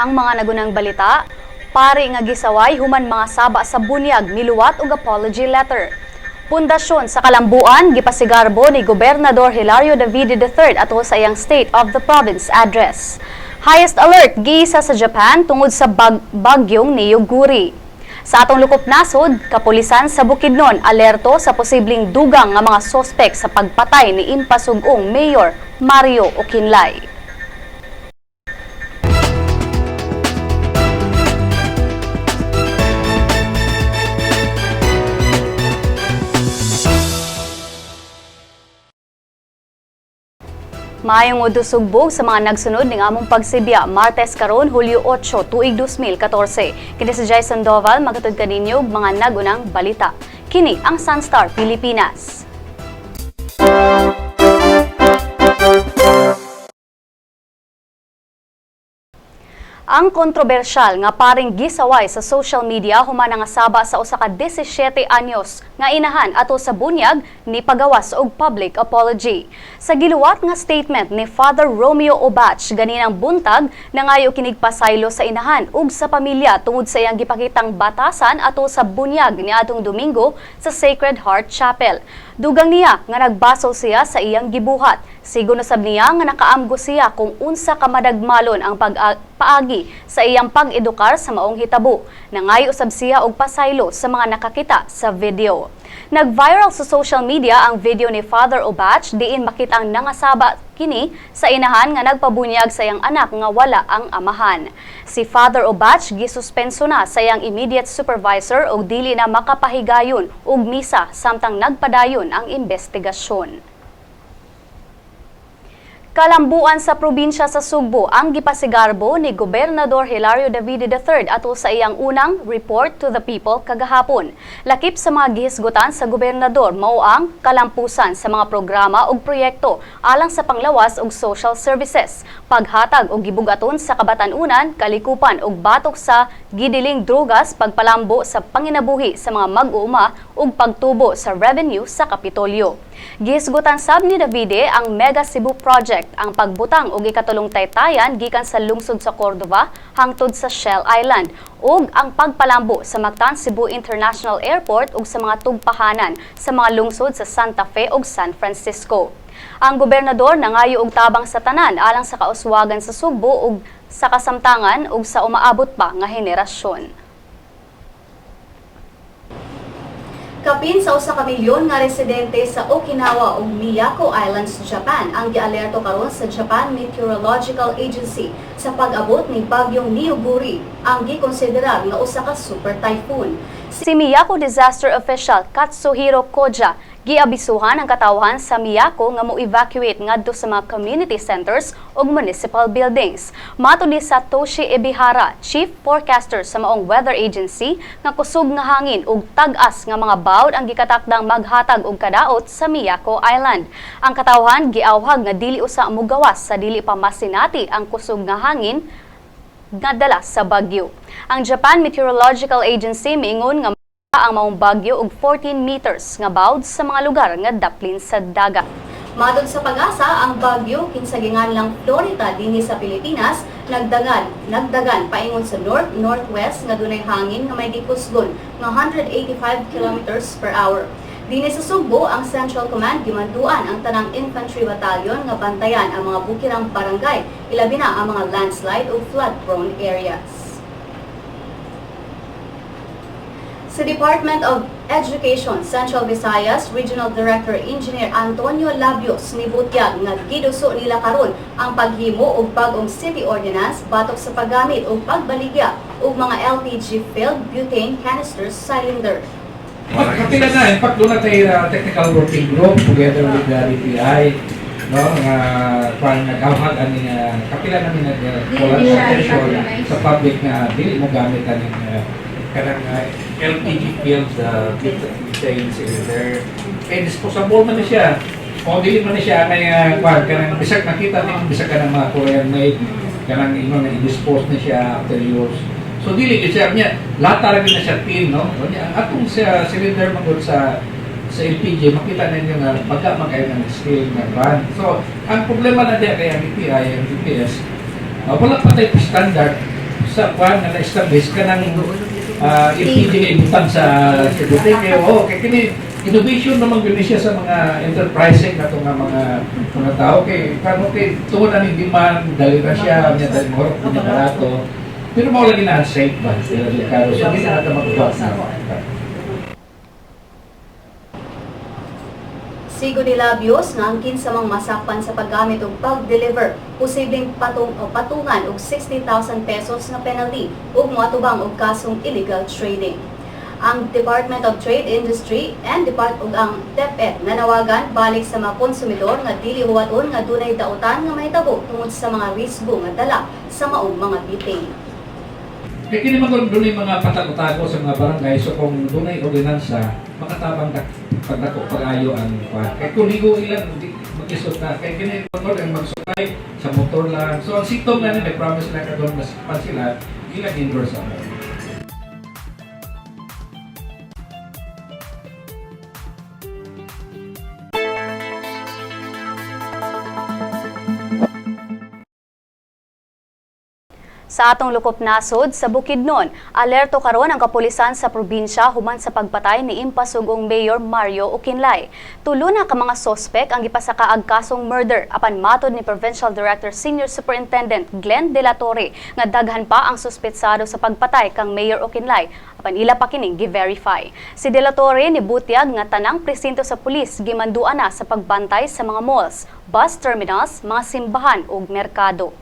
Ang mga nagunang balita, pari nga gisaway human mga saba sa bunyag miluwat og apology letter. Pundasyon sa Kalambuan gipasigarbo ni Gobernador Hilario David III ato sa iyang State of the Province address. Highest alert giisa sa Japan tungod sa bagyong Niyoguri. Sa atong lukop nasod, kapulisan sa Bukidnon alerto sa posibleng dugang nga mga sospek sa pagpatay ni impasugong Mayor Mario Okinlay. Maayong udusugbog sa mga nagsunod ning among pagsibya Martes karon Hulyo 8, tuig 2014. Kini si Jai Sandoval magatud kaninyo og mga nagunang balita. Kini ang Sunstar Pilipinas. Ang kontrobersyal nga paring gisaway sa social media human nga saba sa usa ka 17 anyos nga inahan ato sa bunyag ni pagawas og public apology. Sa giluwat nga statement ni Father Romeo Obach ganinang buntag nangayo kinig pasaylo sa inahan ug sa pamilya tungod sa iyang gipakitang batasan ato sa bunyag niadtong Domingo sa Sacred Heart Chapel. Dugang niya nga nagbaso siya sa iyang gibuhat. Sigon usab niya nga nakaamgo siya kung unsa ka madagmalon ang paagi sa iyang pag-edukar sa maong hitabo. Nangayo usab siya og pasaylo sa mga nakakita sa video. Nag-viral sa social media ang video ni Father Obach diin makita ang nangasaba kini sa inahan nga nagpabunyag sa iyang anak nga wala ang amahan. Si Father Obach gisuspenso na sa iyang immediate supervisor og dili na makapahigayon og misa samtang nagpadayon ang investigasyon. Kalambuan sa probinsya sa Sugbo ang gipasigarbo ni Gobernador Hilario David III ato sa iyang unang report to the people kagahapon. Lakip sa mga gihisgutan sa gobernador mao ang kalampusan sa mga programa ug proyekto alang sa panglawas ug social services, paghatag og gibugaton sa kabatanunan, kalikupan ug batok sa gidiling drogas, pagpalambo sa panginabuhi sa mga mag-uuma ug pagtubo sa revenue sa Kapitolyo. Gihisgutan sab ni Davide ang Mega Cebu Project, ang pagbutang og ikatulong taytayan gikan sa lungsod sa Cordova hangtod sa Shell Island ug ang pagpalambo sa Mactan Cebu International Airport ug sa mga tugpahanan sa mga lungsod sa Santa Fe ug San Francisco. Ang gobernador nangayo og tabang sa tanan alang sa kauswagan sa Sugbo ug sa kasamtangan ug sa umaabot pa nga henerasyon. Kapin sa usa ka milyon nga residente sa Okinawa ug Miyako Islands, Japan ang gialerto karon sa Japan Meteorological Agency sa pag-abot ni bagyong Niyoguri, ang gikonsiderar nga usa ka super typhoon. Si Miyako Disaster Official Katsuhiro Koja giabisuhan ang katawhan sa Miyako nga mo-evacuate ngadto sa mga community centers ug municipal buildings. Matud ni Satoshi Ebihara, Chief Forecaster sa maong weather agency, nga kusog nga hangin ug tag-as nga mga bawd ang gikatakdang maghatag og kadaot sa Miyako Island. Ang katawhan giawhag nga dili usa mogawas sa dili pa masinati ang kusog nga hangin nga dala sa bagyo. Ang Japan Meteorological Agency miingon nga ang maong bagyo og 14 meters nga bawd sa mga lugar nga daplin sa dagat. Matod sa pag-asa, ang bagyo kinsa ginganlang Florida dinhi sa Pilipinas nagdagan paingon sa north-northwest nga dunay hangin nga may gikusgon nga 185 kilometers per hour. Dinhi sa Sugbo, ang Central Command gimanduan ang tanang infantry battalion nga bantayan ang mga bukirang barangay, ilabi na ang mga landslide ug flood-prone areas. Sa Department of Education, Central Visayas, Regional Director Engineer Antonio Labios nibutyag nga giduso nila karon ang paghimo og bag-ong city ordinance batok sa paggamit og pagbaligya og mga LPG-filled butane canisters cylinder. Kapila na, in fact, doon na tayo technical working group together with the DTI, no, parang nag-awhag ang kapila namin nag-wala sa attention sa public na dili mo gamit ang kanang LPG filled butane cylinder. Eh, disposable man na siya. Kung dili man na siya, kanang bisag nakita din, bisag ka ng mga Korean made, kanang ingon na i-dispose na siya after use. So dili siya niya, lahat talaga na siya tin, no? Ang atong sa cylinder magod sa LPG, makita ninyo nga pagka kayo ng scale ng brand. So, ang problema na diya kay ang DTI, ang DPS, wala pa tayo standard sa kwan na na-establish ka ng PDA butang sa Duterte. Kaya kaya kini innovation naman gani siya sa mga enterprising na itong mga tao. Kaya kano kay tuwa na ni demand, dali na siya, niya dali mo, niya barato. Pero mo lagi na safe ba? So hindi na natin magbuhat na. Sigo ni Labios nga angkin sa mga masakpan sa paggamit og pag-deliver, posibleng patungan og 60,000 pesos na penalty ug moatubang og kasong illegal trading. Ang Department of Trade, Industry and ang DepEd nanawagan balik sa mga konsumidor nga dili huwaton nga dunay dautan nga mahitabo tungod sa mga risgo nga dala sa maong mga bitin. Kaya kini man doon yung mga patago-tago sa mga barangay, so kung doon ay ordinansa, makatabang pagdako pag-ayo ang kwan. Kaya kung ligo ilan, mag-isot na. Kaya kini ang magsukay sa motor lang. So ang sitom na nila, promise na ka doon, mas sila, ilang indoor sa mga. Sa atong lukop nasod sa Bukidnon, alerto karon ang kapulisan sa probinsya human sa pagpatay ni impasugong Mayor Mario Okinlay. Tulo na ka mga sospek ang gipasakaag kasong murder apan matod ni Provincial Director Senior Superintendent Glenn De La Torre nga daghan pa ang suspetsado sa pagpatay kang Mayor Okinlay apan ila pa kining gi-verify. Si De La Torre nibutyag nga tanang presinto sa pulis gimanduan na sa pagbantay sa mga malls, bus terminals, mga simbahan ug merkado.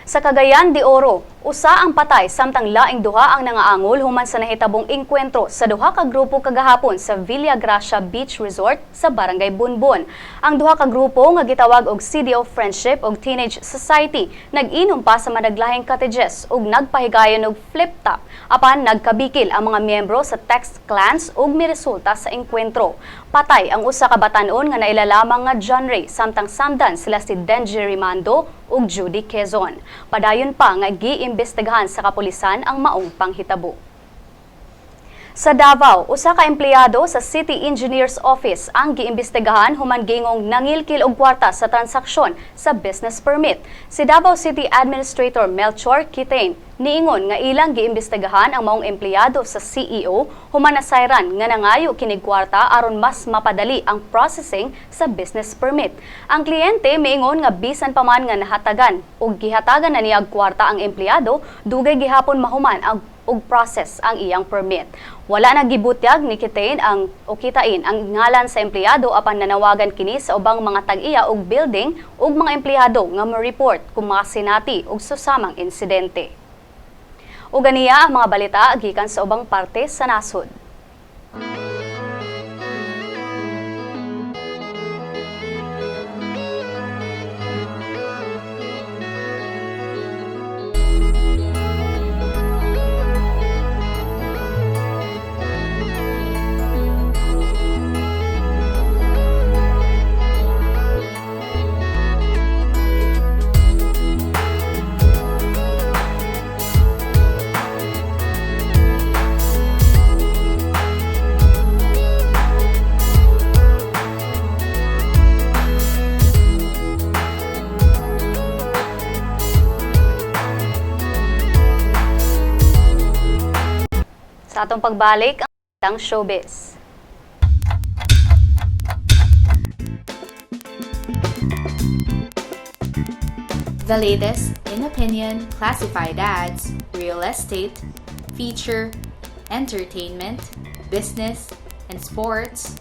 Sa Cagayan de Oro, usa ang patay samtang laing duha ang nangaangol human sa nahitabong engkwentro sa duha ka grupo kagahapon sa Villa Gracia Beach Resort sa Barangay Bunbon. Ang duha ka grupo nga gitawag og City of Friendship ug Teenage Society nag-inom pa sa managlahing cottages ug nagpahigayon og flip-top apan nagkabikil ang mga miyembro sa text clans ug miresulta sa engkwentro. Patay ang usa ka batan-on nga nailalamang nga John Ray samtang samdan sila si Denji Rimando ug Judy Quezon. Padayon pa nga giimbestigahan sa kapulisan ang maong panghitabo. Sa Davao, usa ka empleyado sa City Engineer's Office ang giimbestigahan human gingong nangilkil og kwarta sa transaksyon sa business permit. Si Davao City Administrator Melchor Kitain niingon nga ilang giimbestigahan ang maong empleyado sa CEO human nasayran nga nangayo kinig kwarta aron mas mapadali ang processing sa business permit. Ang kliyente miingon nga bisan pa man nga nahatagan ug gihatagan na niya og kwarta ang empleyado, dugay gihapon mahuman ang ug process ang iyang permit. Wala na gibutyag ni Kitain ang ngalan sa empleyado apan nanawagan kini sa ubang mga tag-iya og building ug mga empleyado nga mo-report kung makasinati og susamang insidente. Ug ganiya ang mga balita gikan sa ubang parte sa nasod. Sa atong pagbalik ang showbiz. The latest in opinion, classified ads, real estate, feature, entertainment, business, and sports.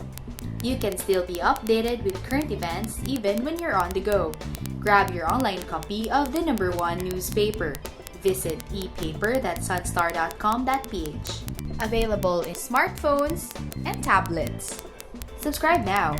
You can still be updated with current events even when you're on the go. Grab your online copy of the #1 newspaper. Visit epaper.sunstar.com.ph. Available in smartphones and tablets. Subscribe now.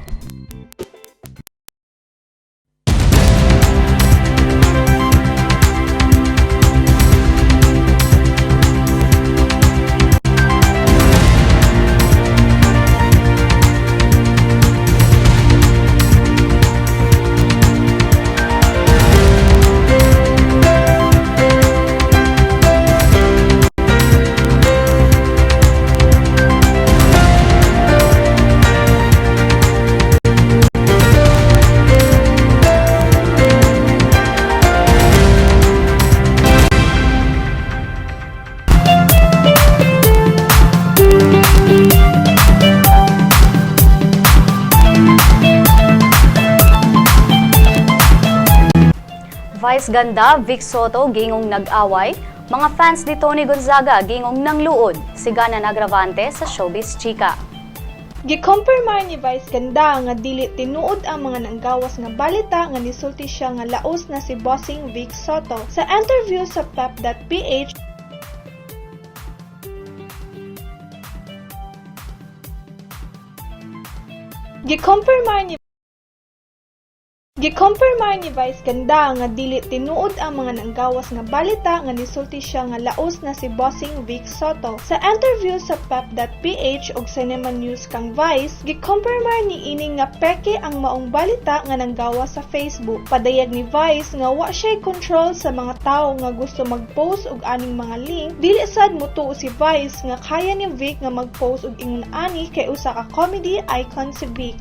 Vice ganda Vic Soto gingong nag-away, mga fans ni Tony Gonzaga gingong nangluod, sigana nagravante sa showbiz chika. Gikumpirmar ni Vice ganda nga dili tinuod ang mga nanggawas nga balita nga nisulti siya nga laos na si Bossing Vic Soto. Sa interview sa pep.ph, Gikumpirmar ni Vice ganda nga dili tinuod ang mga nanggawas nga balita nga nisulti siya nga laos na si Bossing Vic Soto. Sa interview sa pep.ph ug Cinema News kang Vice, gikumpirmar ni ini nga peke ang maong balita nga nanggawas sa Facebook. Padayag ni Vice nga wa siya control sa mga tawo nga gusto mag-post og aning mga link. Dili sad mutuo si Vice nga kaya ni Vic nga mag-post og ingon ani kay usa ka comedy icon si Vic.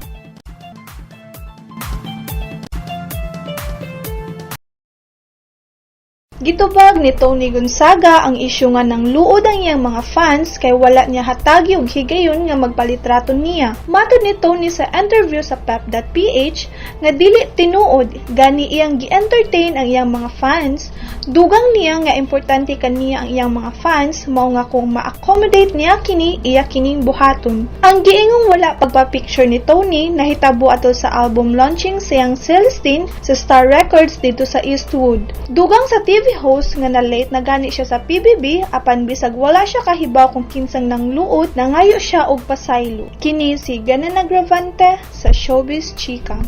Gitubag ni Tony Gonzaga ang isyu nga nang luod ang iyang mga fans kay wala niya hatagi og higayon nga magpalitrato niya. Matod ni Tony sa interview sa pep.ph nga dili tinuod gani iyang gi-entertain ang iyang mga fans. Dugang niya nga importante kaniya ang iyang mga fans mao nga kung ma-accommodate niya kini iya kining buhaton. Ang giingong wala pagpa-picture ni Tony nahitabo ato sa album launching siyang Celestine sa Star Records dito sa Eastwood. Dugang sa TV host nga na late na gani siya sa PBB apan bisag wala siya kahibaw kung kinsang nang luod nangayo siya og pasaylo. Kini si Gana Nagravante sa Showbiz Chika.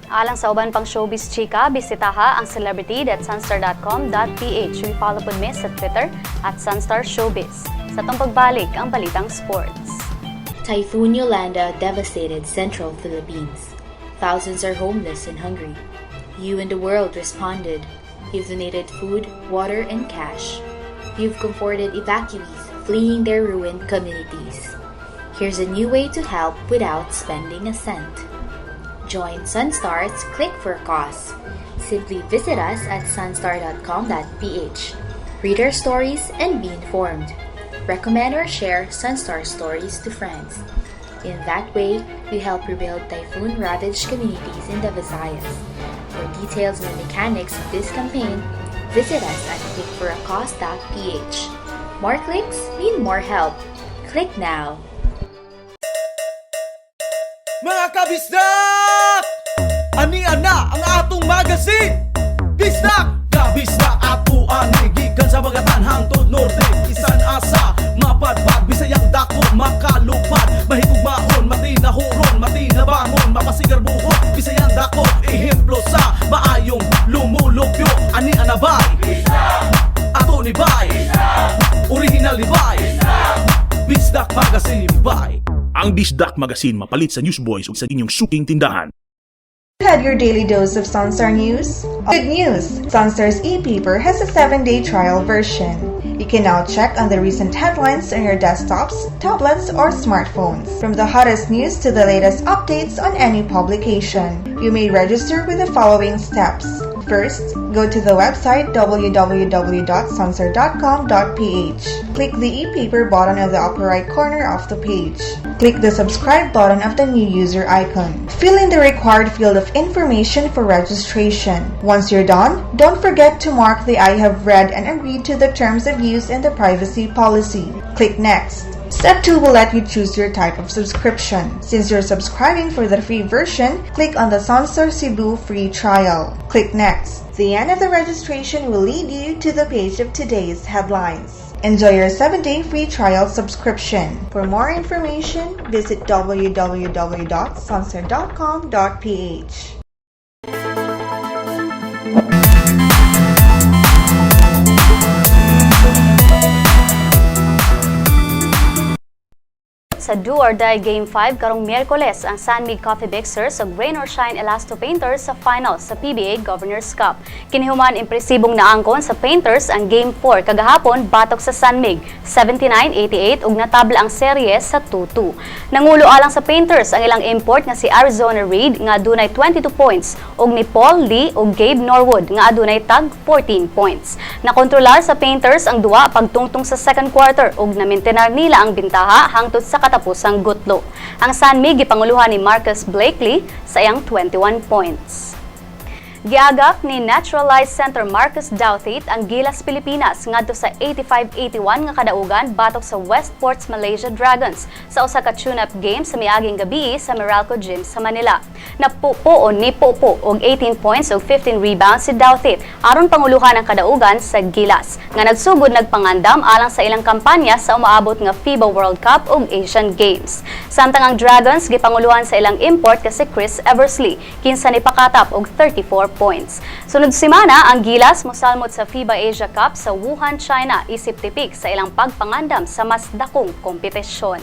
Alang sa uban pang showbiz chika, bisitaha ang celebrity.sunstar.com.ph. Follow po me sa Twitter @SunstarShowbiz. Sa tong pagbalik ang balitang sports. Typhoon Yolanda devastated central Philippines. Thousands are homeless and hungry. You and the world responded. You've donated food, water, and cash. You've comforted evacuees fleeing their ruined communities. Here's a new way to help without spending a cent. Join Sunstar's Click for a Cause. Simply visit us at sunstar.com.ph. Read our stories and be informed. Recommend or share Sunstar stories to friends. In that way, we help rebuild typhoon-ravaged communities in the Visayas. For details and mechanics of this campaign, visit us at clickforacause.ph. More clicks mean more help. Click now! Mga kabisdak! Ani-ana ang atong magazine! Bisdak! Kabisdak ato ani gikan sa Bagatan hangtod norte. Isan asa, mapadpad, Bisayang dako, makalupad. Mahigugmaon, matinahuron, matinabangon, mapasigar buhok. Bisayang dako, ehemplo sa maayong lumulupyo. Ani-ana bay? Bisdak! Ato ni bay? Bisdak! Original ni bay? Bisdak! Bisdak Magazine bay? Ang Bisdak Magazine mapalit sa Newsboys ug sa inyong suking tindahan. Had your daily dose of Sunstar News? Good news! Sunstar's e-paper has a 7-day trial version. You can now check on the recent headlines on your desktops, tablets, or smartphones. From the hottest news to the latest updates on any publication. You may register with the following steps. First, go to the website www.sunstar.com.ph. Click the e-paper button at the upper right corner of the page. Click the subscribe button of the new user icon. Fill in the required field of information for registration. Once you're done, don't forget to mark the I have read and agreed to the terms of use and the privacy policy. Click Next. Step 2 will let you choose your type of subscription. Since you're subscribing for the free version, click on the Sunstar Cebu free trial. Click Next. The end of the registration will lead you to the page of today's headlines. Enjoy your 7-day free trial subscription. For more information, visit www.sunstar.com.ph. Sa Do or Die Game 5 karong Miyerkules ang Sanmig Coffee Mixers ug Rain or Shine Elasto Painters sa finals sa PBA Governors Cup. Kinihuman impresibong naangkon sa Painters ang Game 4 kagahapon batok sa Sanmig 79-88 ug natabla ang serye sa 2-2. Nangulo alang sa Painters ang ilang import nga si Arizona Reed nga adunay 22 points ug ni Paul Lee ug Gabe Norwood nga adunay tag 14 points. Nakontrolar sa Painters ang duwa pagtungtong sa second quarter ug namintenar nila ang bintaha hangtod sa katapusan katapusang gutlo. Ang Sanmi gipanguluhan ni Marcus Blakely sa iyang 21 points. Giagak ni Naturalized Center Marcus Douthit ang Gilas Pilipinas ngadto sa 85-81 nga kadaugan batok sa Westports Malaysia Dragons sa usa ka tune-up game sa miaging gabi sa Meralco Gym sa Manila. Napupuon ni Popo og 18 points ug 15 rebounds si Douthit aron panguluhan ang kadaugan sa Gilas nga nagsugod nagpangandam alang sa ilang kampanya sa umaabot nga FIBA World Cup ug Asian Games. Samtang ang Dragons gipanguluhan sa ilang import kasi Chris Eversley kinsa ni pakatap og 34 points. Sunod semana, ang Gilas mosalmot sa FIBA Asia Cup sa Wuhan, China, isip tipik sa ilang pagpangandam sa mas dakong kompetisyon.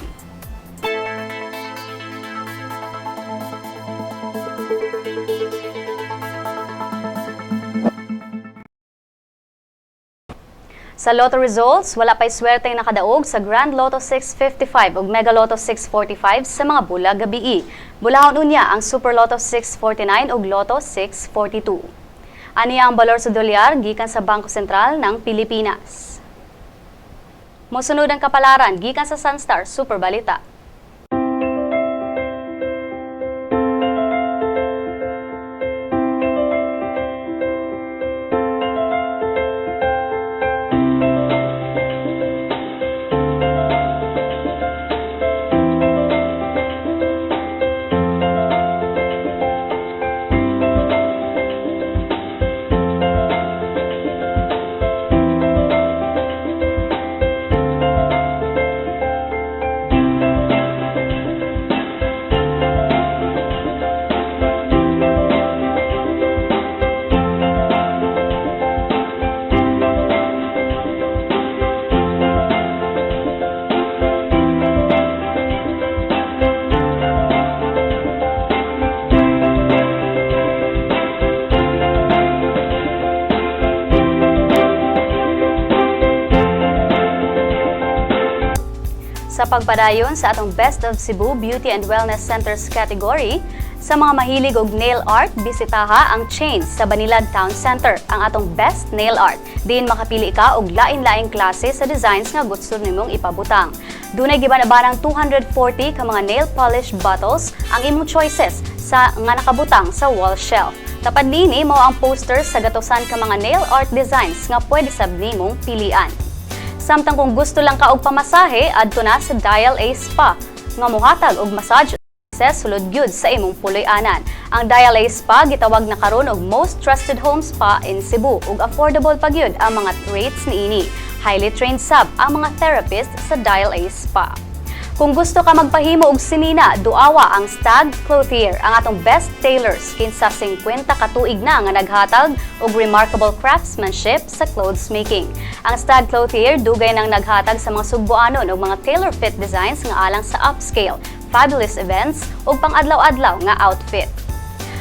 Sa Lotto results, wala pa'y swerte nakadaog sa Grand Lotto 655 ug Mega Lotto 645 sa mga bula gabii. Bulahon unya ang Super Lotto 649 ug Lotto 642. Aniya ang balor sa dolyar gikan sa Bangko Sentral ng Pilipinas. Mosunod ang kapalaran gikan sa Sunstar Super Balita. Sa pagpadayon sa atong Best of Cebu Beauty and Wellness Centers category, sa mga mahilig og nail art, bisitaha ang Chains sa Banilad Town Center, ang atong Best Nail Art. Diin makapili ka og lain-laing klase sa designs nga gusto nimong ipabutang. Dunay gibanabanang 240 ka mga nail polish bottles ang imong choices sa nga nakabutang sa wall shelf. Tapad niini mao ang posters sa gatusan ka mga nail art designs nga pwede sab nimong pilian. Samtang kung gusto lang ka og pamasahe, adto na sa Dial A Spa nga mohatag og massage sulod gyud sa imong puloy-anan. Ang Dial A Spa gitawag na karon og most trusted home spa in Cebu ug affordable pa gyud ang mga rates niini. Highly trained sab ang mga therapist sa Dial A Spa. Kung gusto ka magpahimo og sinina, duawa ang Stag Clothier, ang atong best tailors kinsa 50 ka tuig na nga naghatag og remarkable craftsmanship sa clothes making. Ang Stag Clothier dugay nang naghatag sa mga Sugboanon og mga tailor-fit designs nga alang sa upscale, fabulous events ug pang-adlaw-adlaw nga outfit.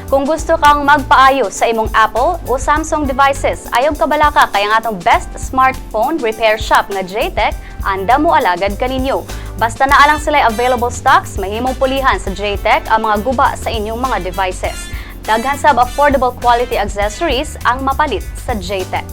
Kung gusto kang magpaayo sa imong Apple o Samsung devices, ayog kabalaka kay ang atong best smartphone repair shop nga JTech, anda mo alagad kaninyo. Basta na alang sila available stocks, mahimong pulihan sa JTech ang mga guba sa inyong mga devices. Daghan sab affordable quality accessories ang mapalit sa JTech.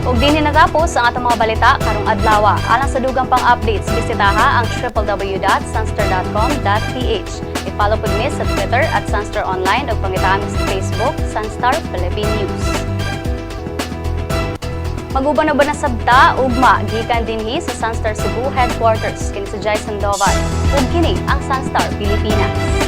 Ug dinhi natapos ang atong mga balita karong adlaw. Alang sa dugang pang updates, bisitaha ang www.sunstar.com.ph. I-follow pud mi sa Twitter at Sunstar Online ug pangitaami sa Facebook, Sunstar Philippine News. Maguban-uban na sabta ugma gikan dinhi sa Sunstar Cebu headquarters kini sa Jason Doval ug kini ang Sunstar Pilipinas.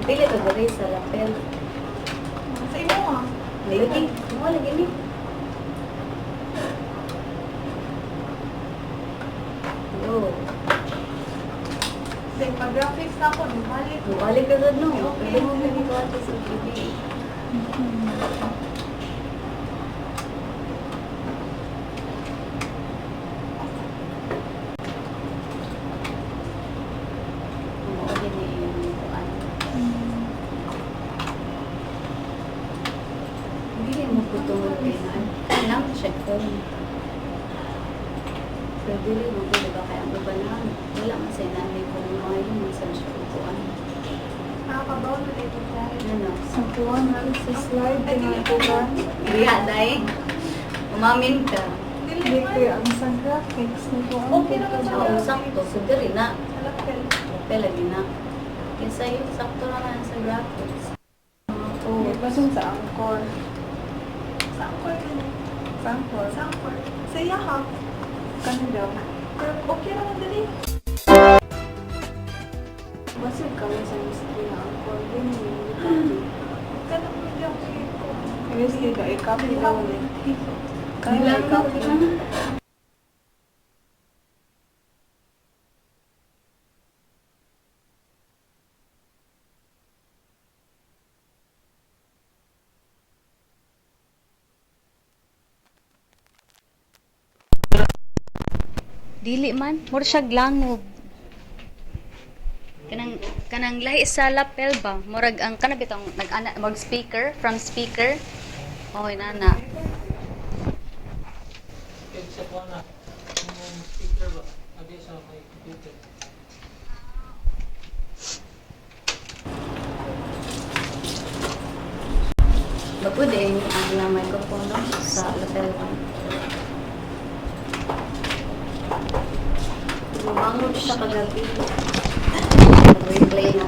Dili ka gari sa lapel. Sa imo ah. Lagi. Mo lagi ni. Yo. Say, pag-graphics na ako, balik. Balik ka sad no. Pwede mo lagi ko ato sa TV. Oo, din eh, yung kuan. Hindi mo putungod kay na. Kailang check home. Pero dili mo ko diba kaya ang ubanan. Wala man sa nanay ko ng mga yun sa siya upuan. Nakakabaw na dito tayo. Ano? Sa tuwan, sa slide, pinatuban. Iya, dahil. Umamin ka. Hindi ko ang sa graphics nito. Okay naman sa ako. Sakto. So, diri na. Lapel. Okay, lagi na. Kaya sa'yo, sakto naman sa graphics. Oo. Basong sa angkor. Sa angkor din. Sa angkor? Sa angkor. Sa yahap. Kanin daw. Pero okay naman dali. Basig kami sa mystery na angkor din. Ganun mo dyan ko. Ayos dito, i-copy daw ulit. Kaya i-copy na. Dili man, mura siya langog. Kanang lahi sa lapel ba? Murag ang kana bitong nag-ana mag speaker from speaker. Okay na. Bago din ang microphone no? Sa lapel ba? Lumangot siya kagabi. Nag-replay na.